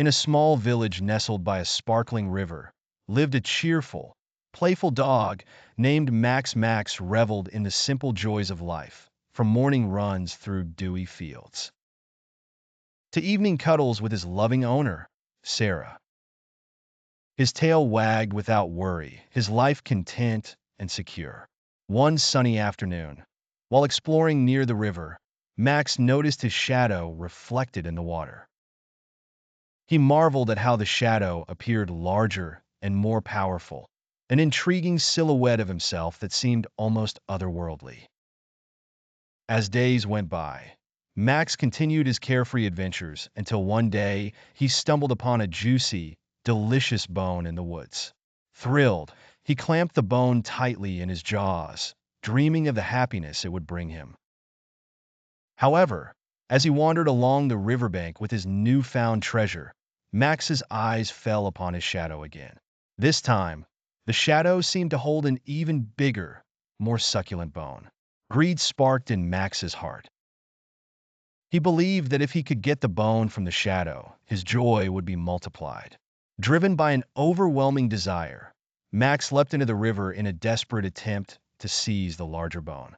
In a small village nestled by a sparkling river, lived a cheerful, playful dog named Max. Max reveled in the simple joys of life, from morning runs through dewy fields to evening cuddles with his loving owner, Sarah. His tail wagged without worry, his life content and secure. One sunny afternoon, while exploring near the river, Max noticed his shadow reflected in the water. He marveled at how the shadow appeared larger and more powerful, an intriguing silhouette of himself that seemed almost otherworldly. As days went by, Max continued his carefree adventures until one day he stumbled upon a juicy, delicious bone in the woods. Thrilled, he clamped the bone tightly in his jaws, dreaming of the happiness it would bring him. However, as he wandered along the riverbank with his newfound treasure, Max's eyes fell upon his shadow again. This time, the shadow seemed to hold an even bigger, more succulent bone. Greed sparked in Max's heart. He believed that if he could get the bone from the shadow, his joy would be multiplied. Driven by an overwhelming desire, Max leapt into the river in a desperate attempt to seize the larger bone.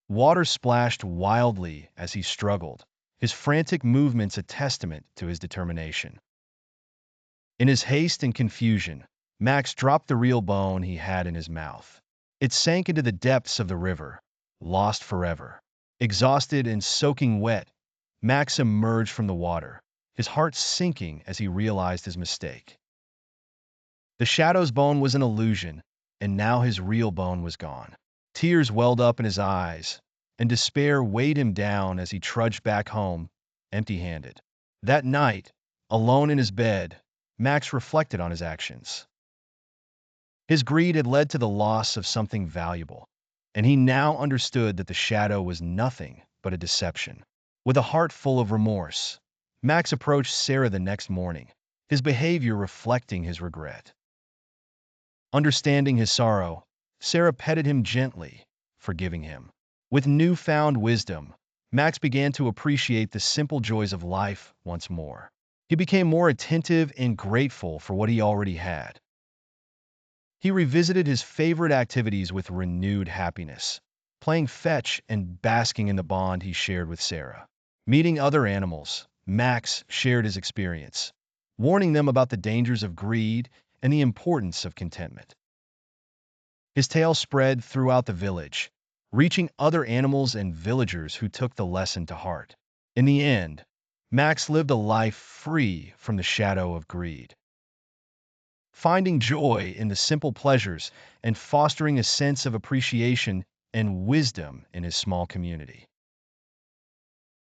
Water splashed wildly as he struggled, his frantic movements a testament to his determination. In his haste and confusion, Max dropped the real bone he had in his mouth. It sank into the depths of the river, lost forever. Exhausted and soaking wet, Max emerged from the water, his heart sinking as he realized his mistake. The shadow's bone was an illusion, and now his real bone was gone. Tears welled up in his eyes, and despair weighed him down as he trudged back home, empty-handed. That night, alone in his bed, Max reflected on his actions. His greed had led to the loss of something valuable, and he now understood that the shadow was nothing but a deception. With a heart full of remorse, Max approached Sarah the next morning, his behavior reflecting his regret. Understanding his sorrow, Sarah petted him gently, forgiving him. With newfound wisdom, Max began to appreciate the simple joys of life once more. He became more attentive and grateful for what he already had. He revisited his favorite activities with renewed happiness, playing fetch and basking in the bond he shared with Sarah. Meeting other animals, Max shared his experience, warning them about the dangers of greed and the importance of contentment. His tale spread throughout the village, reaching other animals and villagers who took the lesson to heart. In the end, Max lived a life free from the shadow of greed, finding joy in the simple pleasures and fostering a sense of appreciation and wisdom in his small community.